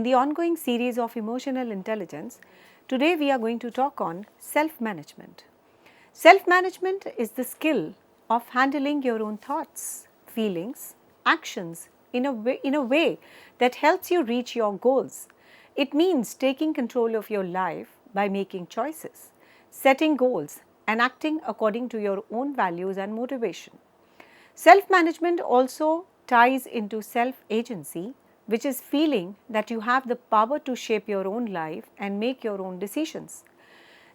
the ongoing series of emotional intelligence, today we are going to talk on self-management. Self-management is the skill of handling your own thoughts, feelings, actions in a way that helps you reach your goals. It means taking control of your life by making choices, setting goals and acting according to your own values and motivation. Self-management also ties into self-agency, which is feeling that you have the power to shape your own life and make your own decisions.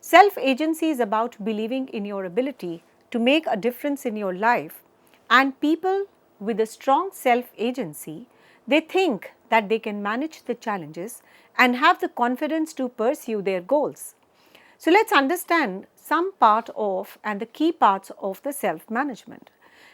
Self-agency is about believing in your ability to make a difference in your life, and people with a strong self-agency, they think that they can manage the challenges and have the confidence to pursue their goals. So let's understand some part of and the key parts of the self-management.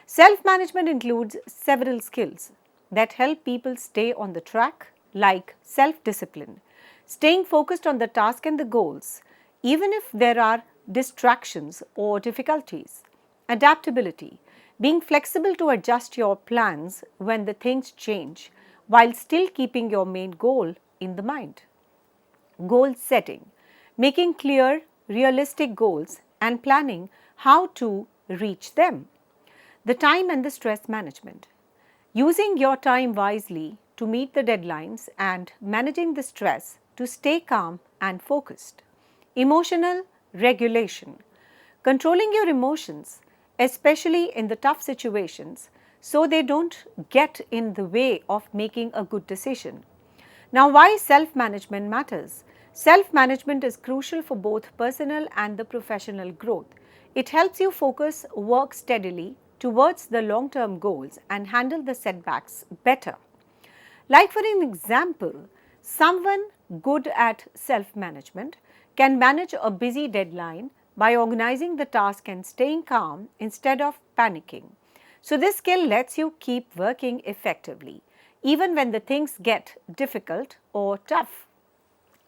Self-management includes several skills that help people stay on the track, like self-discipline, staying focused on the task and the goals, even if there are distractions or difficulties. Adaptability, being flexible to adjust your plans when the things change, while still keeping your main goal in the mind. Goal setting, making clear, realistic goals and planning how to reach them. The time and the stress management, using your time wisely to meet the deadlines and managing the stress to stay calm and focused. Emotional regulation, controlling your emotions, especially in the tough situations, so they don't get in the way of making a good decision. Now, why self-management matters? Self-management is crucial for both personal and the professional growth. It helps you focus, work steadily towards the long-term goals and handle the setbacks better. Like for an example, someone good at self-management can manage a busy deadline by organizing the task and staying calm instead of panicking. So this skill lets you keep working effectively even when the things get difficult or tough.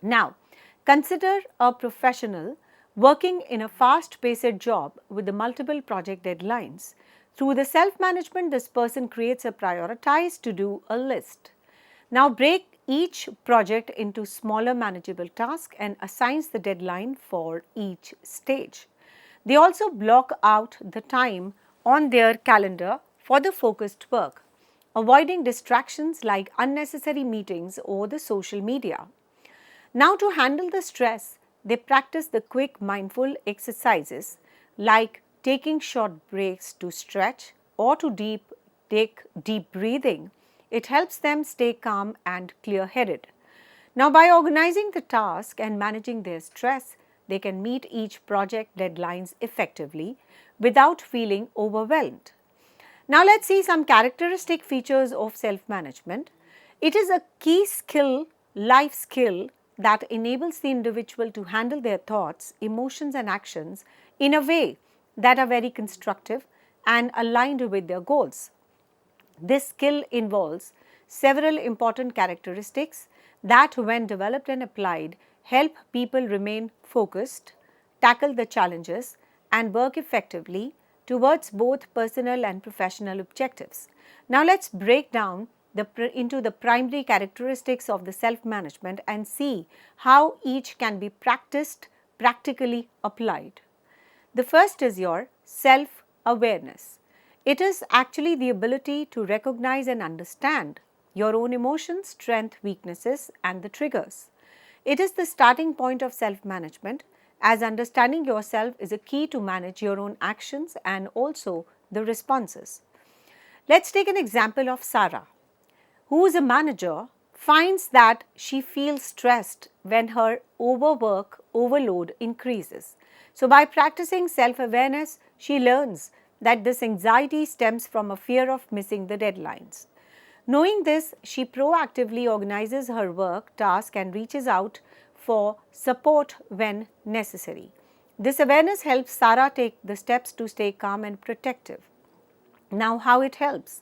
Now, consider a professional working in a fast-paced job with the multiple project deadlines. Through the self-management, this person creates a prioritized to-do list. Now, break each project into smaller manageable tasks and assigns the deadline for each stage. They also block out the time on their calendar for the focused work, avoiding distractions like unnecessary meetings or the social media. Now, to handle the stress, they practice the quick mindful exercises like taking short breaks to stretch or to take deep breathing. It helps them stay calm and clear-headed. Now, by organizing the task and managing their stress, they can meet each project deadlines effectively without feeling overwhelmed. Now, let's see some characteristic features of self-management. It is a key skill, life skill that enables the individual to handle their thoughts, emotions and actions in a way that are very constructive and aligned with their goals. This skill involves several important characteristics that, when developed and applied, help people remain focused, tackle the challenges and work effectively towards both personal and professional objectives. Now, let's break down into the primary characteristics of the self-management and see how each can be practically applied. The first is your self-awareness. It is actually the ability to recognize and understand your own emotions, strengths, weaknesses and the triggers. It is the starting point of self-management, as understanding yourself is a key to manage your own actions and also the responses. Let's take an example of Sarah, who is a manager, finds that she feels stressed when her overload increases. So, by practicing self-awareness, she learns that this anxiety stems from a fear of missing the deadlines. Knowing this, she proactively organizes her work, task and reaches out for support when necessary. This awareness helps Sarah take the steps to stay calm and protective. Now, how it helps?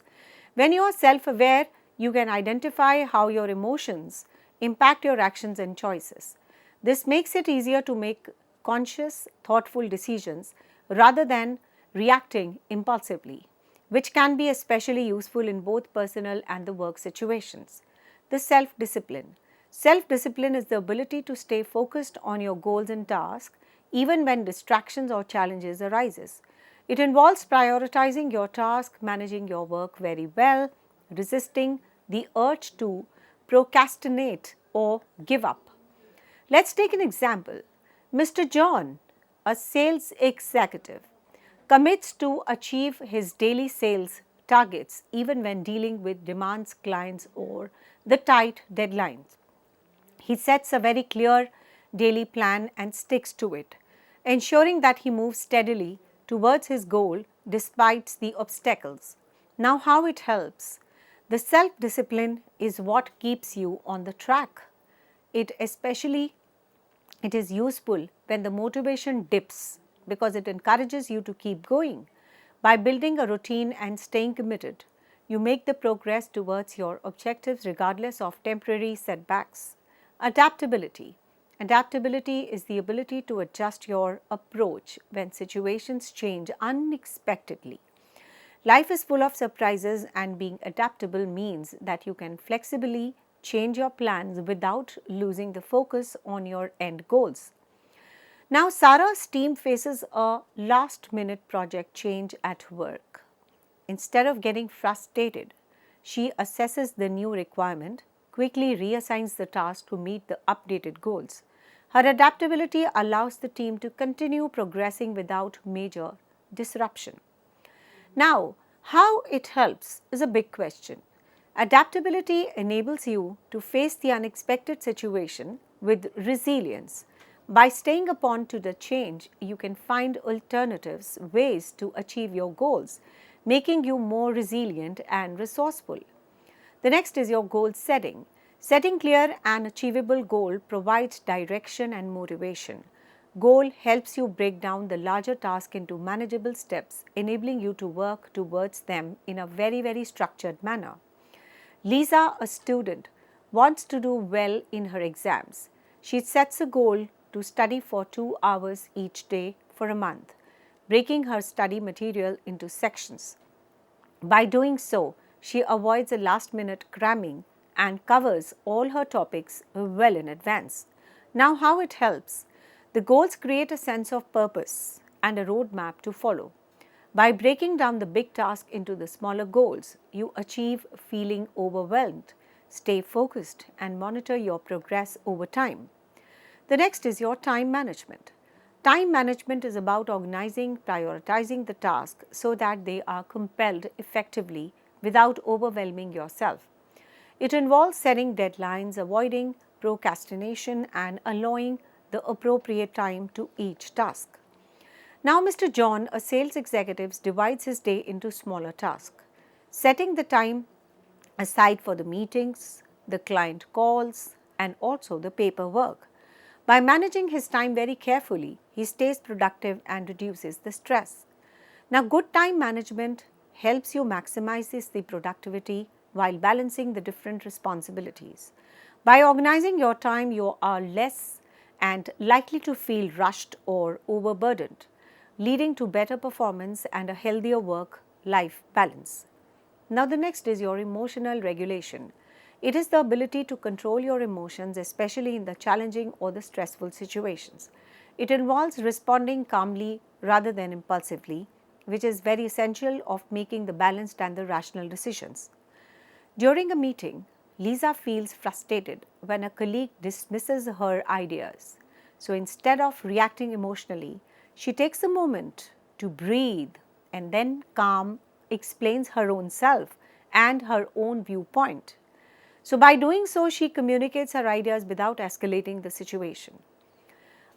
When you are self-aware, you can identify how your emotions impact your actions and choices. This makes it easier to make conscious, thoughtful decisions rather than reacting impulsively, which can be especially useful in both personal and the work situations. The self-discipline. Self-discipline is the ability to stay focused on your goals and tasks even when distractions or challenges arises. It involves prioritizing your task, managing your work very well, resisting the urge to procrastinate or give up. Let's take an example. Mr. John, a sales executive, commits to achieve his daily sales targets even when dealing with demands, clients, or the tight deadlines. He sets a very clear daily plan and sticks to it, ensuring that he moves steadily towards his goal despite the obstacles. Now, how it helps? The self discipline is what keeps you on the track. It is useful when the motivation dips because it encourages you to keep going. By building a routine and staying committed, you make the progress towards your objectives regardless of temporary setbacks. Adaptability. Adaptability is the ability to adjust your approach when situations change unexpectedly. Life is full of surprises, and being adaptable means that you can flexibly change your plans without losing the focus on your end goals. Now, Sarah's team faces a last minute project change at work. Instead of getting frustrated, she assesses the new requirement, quickly reassigns the task to meet the updated goals. Her adaptability allows the team to continue progressing without major disruption. Now, how it helps is a big question. Adaptability enables you to face the unexpected situation with resilience. By staying upon to the change, you can find alternatives, ways to achieve your goals, making you more resilient and resourceful. The next is your goal setting. Setting clear and achievable goal provides direction and motivation. Goal helps you break down the larger task into manageable steps, enabling you to work towards them in a very structured manner. Lisa, a student, wants to do well in her exams. She sets a goal to study for 2 hours each day for a month, breaking her study material into sections. By doing so, she avoids a last-minute cramming and covers all her topics well in advance. Now, how it helps? The goals create a sense of purpose and a roadmap to follow. By breaking down the big task into the smaller goals, you achieve feeling overwhelmed, stay focused, and monitor your progress over time. The next is your time management. Time management is about organizing, prioritizing the task so that they are completed effectively without overwhelming yourself. It involves setting deadlines, avoiding procrastination, and allowing the appropriate time to each task. Now, Mr. John, a sales executive, divides his day into smaller tasks, setting the time aside for the meetings, the client calls, and also the paperwork. By managing his time very carefully, he stays productive and reduces the stress. Now, good time management helps you maximize the productivity while balancing the different responsibilities. By organizing your time, you are less and likely to feel rushed or overburdened, leading to better performance and a healthier work-life balance. Now, the next is your emotional regulation. It is the ability to control your emotions, especially in the challenging or the stressful situations. It involves responding calmly rather than impulsively, which is very essential of making the balanced and the rational decisions. During a meeting, Lisa feels frustrated when a colleague dismisses her ideas. So instead of reacting emotionally, she takes a moment to breathe and then calm explains her own self and her own viewpoint. So by doing so, she communicates her ideas without escalating the situation.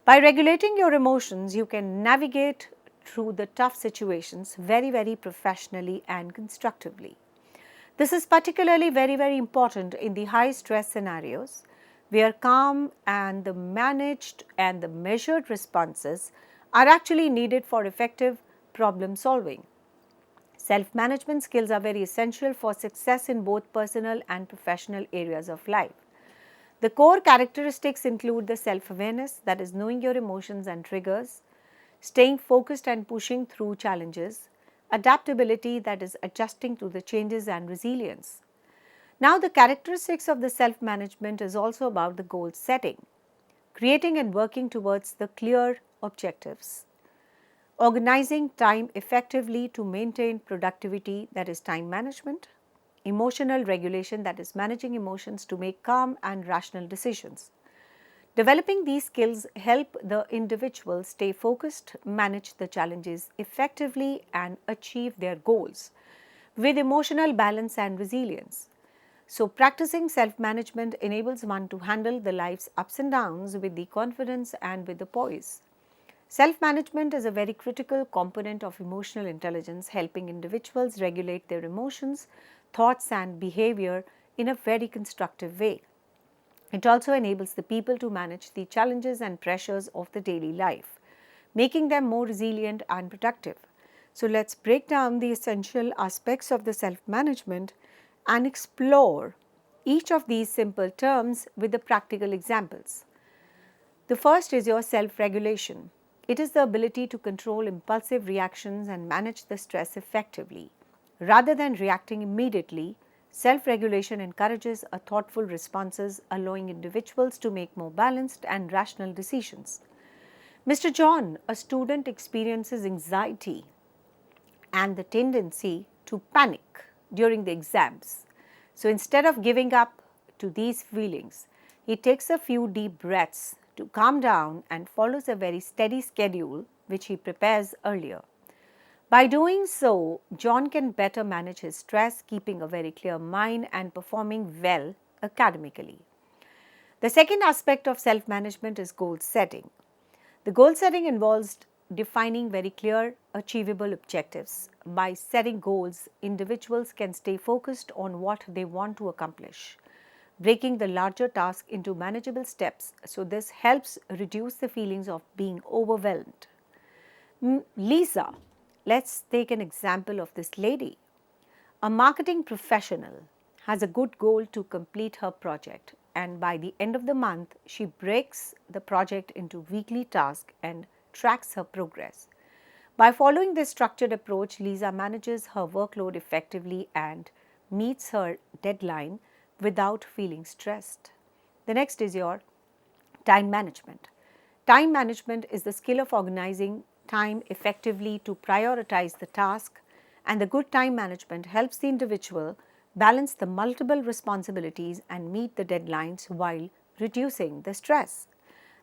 By regulating your emotions, you can navigate through the tough situations very professionally and constructively. This is particularly very important in the high stress scenarios where calm and the managed and the measured responses are actually needed for effective problem solving. Self-management skills are very essential for success in both personal and professional areas of life. The core characteristics include the self-awareness, that is knowing your emotions and triggers, staying focused and pushing through challenges, adaptability, that is adjusting to the changes, and resilience. Now, the characteristics of the self-management is also about the goal setting, creating and working towards the clear objectives, organizing time effectively to maintain productivity, that is time management, emotional regulation, that is managing emotions to make calm and rational decisions. Developing these skills help the individual stay focused, manage the challenges effectively and achieve their goals with emotional balance and resilience. So, practicing self-management enables one to handle the life's ups and downs with the confidence and with the poise. Self-management is a very critical component of emotional intelligence, helping individuals regulate their emotions, thoughts and behavior in a very constructive way. It also enables the people to manage the challenges and pressures of the daily life, making them more resilient and productive. So, let's break down the essential aspects of the self-management and explore each of these simple terms with the practical examples. The first is your self-regulation. It is the ability to control impulsive reactions and manage the stress effectively. Rather than reacting immediately, self-regulation encourages a thoughtful responses, allowing individuals to make more balanced and rational decisions. Mr. John, a student, experiences anxiety and the tendency to panic during the exams. So, instead of giving up to these feelings, he takes a few deep breaths to calm down and follows a very steady schedule which he prepares earlier. By doing so, John can better manage his stress, keeping a very clear mind and performing well academically. The second aspect of self-management is goal setting. The goal setting involves defining very clear, achievable objectives. By setting goals, individuals can stay focused on what they want to accomplish, breaking the larger task into manageable steps. So, this helps reduce the feelings of being overwhelmed. Lisa, let's take an example of this lady. A marketing professional has a good goal to complete her project, and by the end of the month, she breaks the project into weekly tasks and tracks her progress. By following this structured approach, Lisa manages her workload effectively and meets her deadline without feeling stressed. The next is your time management. Time management is the skill of organizing time effectively to prioritize the task, and the good time management helps the individual balance the multiple responsibilities and meet the deadlines while reducing the stress.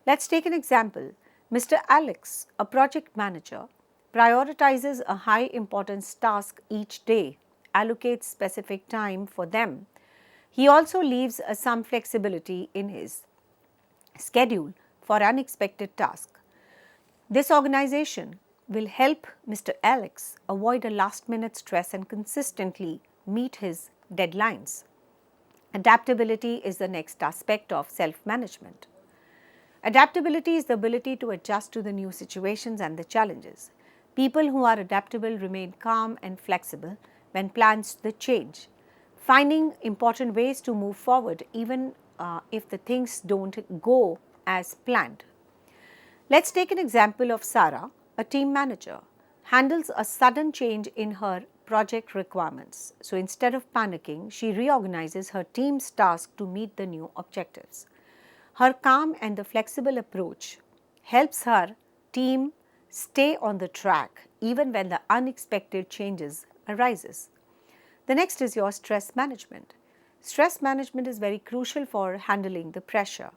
Let's take an example. Mr. Alex, a project manager, prioritizes a high importance task each day, allocates specific time for them. He also leaves some flexibility in his schedule for unexpected tasks. This organization will help Mr. Alex avoid a last-minute stress and consistently meet his deadlines. Adaptability is the next aspect of self-management. Adaptability is the ability to adjust to the new situations and the challenges. People who are adaptable remain calm and flexible when plans change, finding important ways to move forward even if the things don't go as planned. Let's take an example of Sarah, a team manager, handles a sudden change in her project requirements. So, instead of panicking, she reorganizes her team's tasks to meet the new objectives. Her calm and the flexible approach helps her team stay on the track even when the unexpected changes arises. The next is your stress management. Stress management is very crucial for handling the pressure,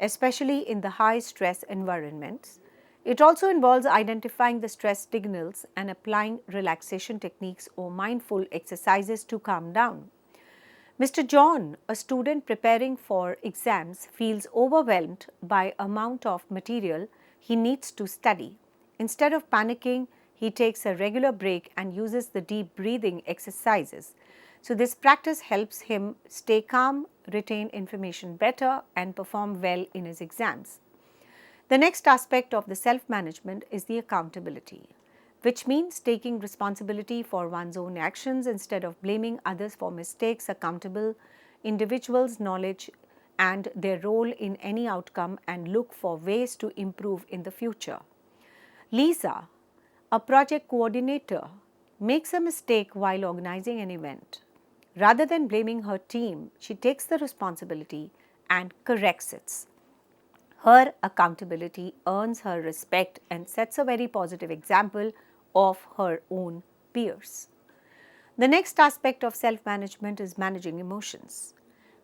especially in the high stress environments. It also involves identifying the stress signals and applying relaxation techniques or mindful exercises to calm down. Mr. John, a student preparing for exams, feels overwhelmed by amount of material he needs to study. Instead of panicking, he takes a regular break and uses the deep breathing exercises. So, this practice helps him stay calm, retain information better and perform well in his exams. The next aspect of the self-management is the accountability, which means taking responsibility for one's own actions instead of blaming others for mistakes. Accountable individuals knowledge and their role in any outcome and look for ways to improve in the future. Lisa, a project coordinator, makes a mistake while organizing an event. Rather than blaming her team, she takes the responsibility and corrects it. Her accountability earns her respect and sets a very positive example of her own peers. The next aspect of self-management is managing emotions.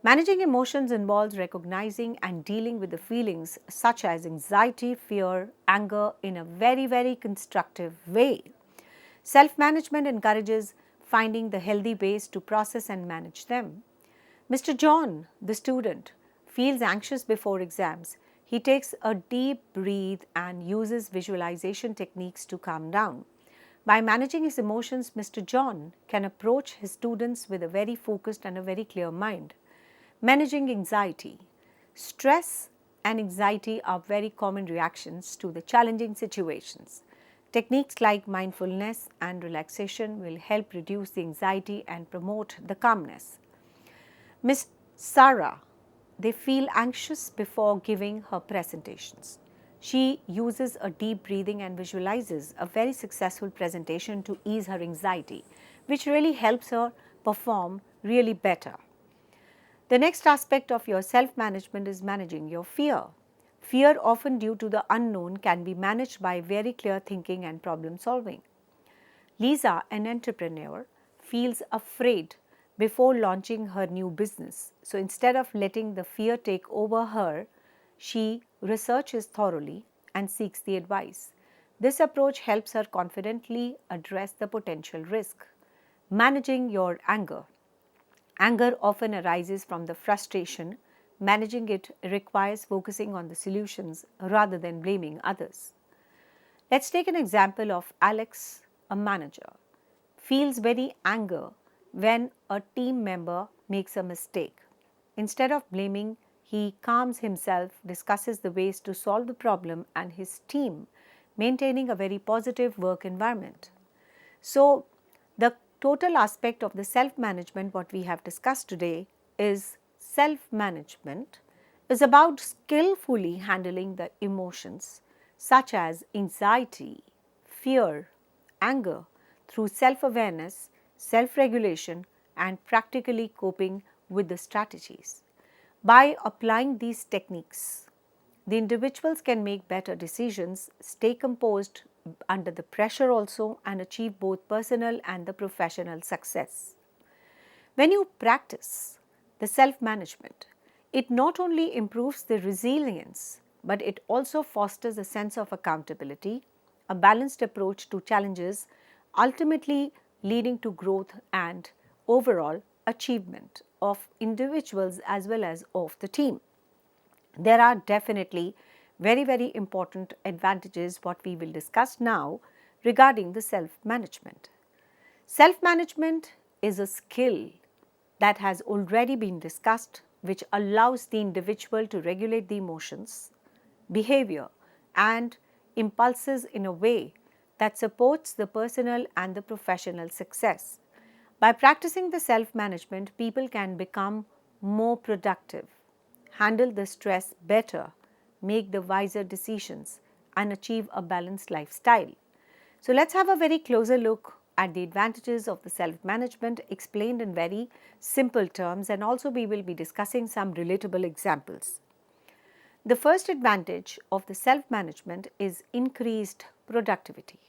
Managing emotions involves recognizing and dealing with the feelings such as anxiety, fear, anger in a very constructive way. Self-management encourages finding the healthy ways to process and manage them. Mr. John, the student, feels anxious before exams. He takes a deep breath and uses visualization techniques to calm down. By managing his emotions, Mr. John can approach his students with a very focused and a very clear mind. Managing anxiety. Stress and anxiety are very common reactions to the challenging situations. Techniques like mindfulness and relaxation will help reduce the anxiety and promote the calmness. Miss Sarah, they feel anxious before giving her presentations. She uses a deep breathing and visualizes a very successful presentation to ease her anxiety, which really helps her perform really better. The next aspect of your self-management is managing your fear. Fear, often due to the unknown, can be managed by very clear thinking and problem solving. Lisa, an entrepreneur, feels afraid before launching her new business. So instead of letting the fear take over her, she researches thoroughly and seeks the advice. This approach helps her confidently address the potential risk. Managing your anger. Anger often arises from the frustration. Managing it requires focusing on the solutions rather than blaming others. Let's take an example of Alex, a manager, feels very anger when a team member makes a mistake. Instead of blaming, he calms himself, discusses the ways to solve the problem and his team, maintaining a very positive work environment. So, the total aspect of the self-management what we have discussed today is self-management is about skillfully handling the emotions such as anxiety, fear, anger through self-awareness, self-regulation and practically coping with the strategies. By applying these techniques, the individuals can make better decisions, stay composed under the pressure also and achieve both personal and the professional success. When you practice the self-management, it not only improves the resilience, but it also fosters a sense of accountability, a balanced approach to challenges, ultimately leading to growth and overall achievement of individuals as well as of the team. There are definitely very important advantages what we will discuss now regarding the self-management. Self-management is a skill that has already been discussed which allows the individual to regulate the emotions, behavior and impulses in a way that supports the personal and the professional success. By practicing the self-management, people can become more productive, handle the stress better, make the wiser decisions and achieve a balanced lifestyle. So let's have a very closer look at the advantages of the self-management explained in very simple terms, and also we will be discussing some relatable examples. The first advantage of the self-management is increased productivity.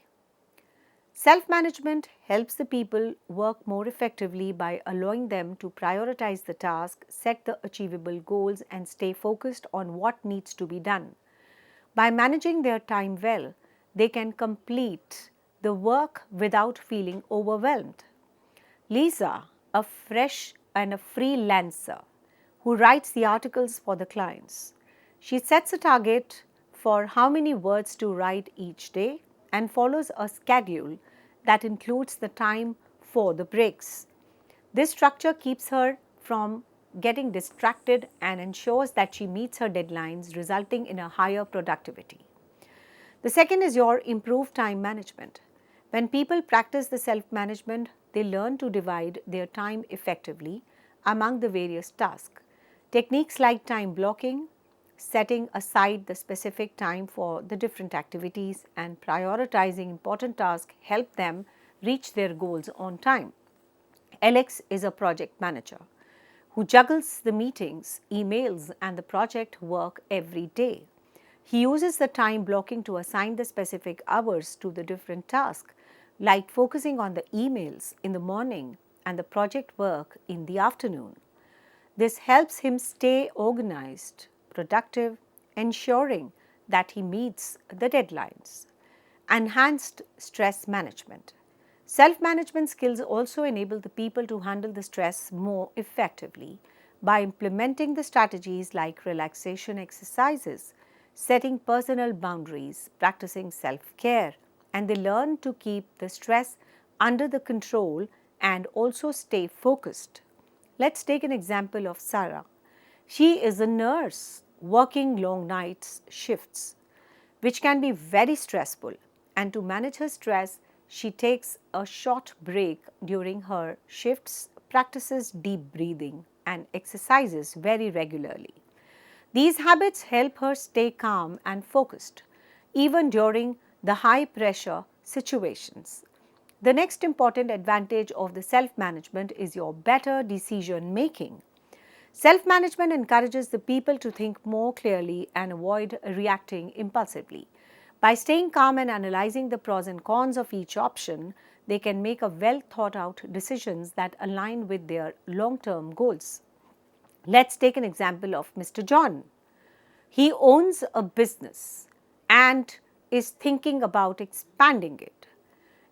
Self-management helps the people work more effectively by allowing them to prioritize the task, set the achievable goals and stay focused on what needs to be done. By managing their time well, they can complete the work without feeling overwhelmed. Lisa, a fresh and a freelancer who writes the articles for the clients. She sets a target for how many words to write each day and follows a schedule that includes the time for the breaks. This structure keeps her from getting distracted and ensures that she meets her deadlines, resulting in a higher productivity. The second is your improved time management. When people practice the self-management, they learn to divide their time effectively among the various tasks. Techniques like time blocking, setting aside the specific time for the different activities and prioritizing important tasks help them reach their goals on time. Alex is a project manager who juggles the meetings, emails, and the project work every day. He uses the time blocking to assign the specific hours to the different tasks, like focusing on the emails in the morning and the project work in the afternoon. This helps him stay organized, productive, ensuring that he meets the deadlines. Enhanced stress management. Self management skills also enable the people to handle the stress more effectively by implementing the strategies like relaxation exercises, setting personal boundaries, practicing self care, and they learn to keep the stress under the control and also stay focused. Let's take an example of Sarah. She is a nurse working long nights shifts, which can be very stressful. And to manage her stress, she takes a short break during her shifts, practices deep breathing, and exercises very regularly. These habits help her stay calm and focused, even during the high pressure situations. The next important advantage of the self management is your better decision making. Self management encourages the people to think more clearly and avoid reacting impulsively. By staying calm and analyzing the pros and cons of each option, they can make a well thought out decisions that align with their long term goals. Let's take an example of Mr. John. He owns a business and is thinking about expanding it.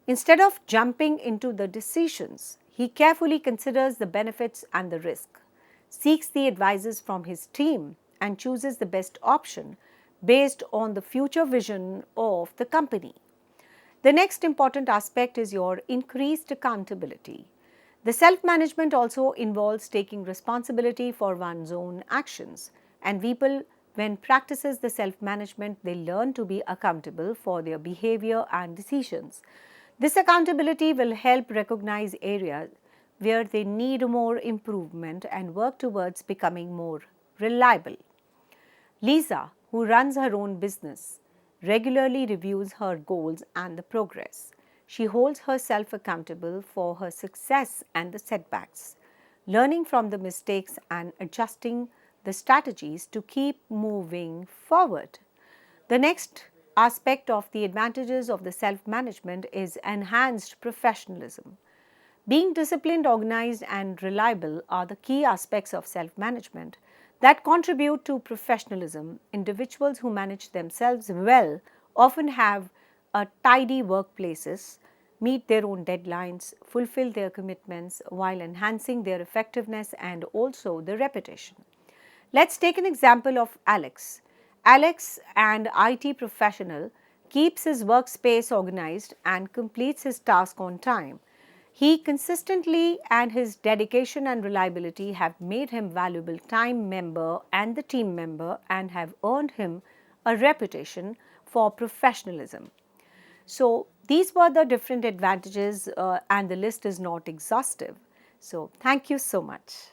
Instead of jumping into the decisions, he carefully considers the benefits and the risk, seeks the advices from his team, and chooses the best option based on the future vision of the company. The next important aspect is your increased accountability. The self management also involves taking responsibility for one's own actions, and people, when practices the self management, they learn to be accountable for their behavior and decisions. This accountability will help recognize areas where they need more improvement and work towards becoming more reliable. Lisa, who runs her own business, regularly reviews her goals and the progress. She holds herself accountable for her success and the setbacks, learning from the mistakes and adjusting the strategies to keep moving forward. The next aspect of the advantages of the self management is enhanced professionalism. Being disciplined, organized, and reliable are the key aspects of self management that contribute to professionalism. Individuals who manage themselves well often have a tidy workplaces, meet their own deadlines, fulfill their commitments while enhancing their effectiveness and also the reputation. Let's take an example of Alex. Alex, an IT professional, keeps his workspace organized and completes his task on time. He consistently and his dedication and reliability have made him valuable time member and the team member and have earned him a reputation for professionalism. So these were the different advantages and the list is not exhaustive. So thank you so much.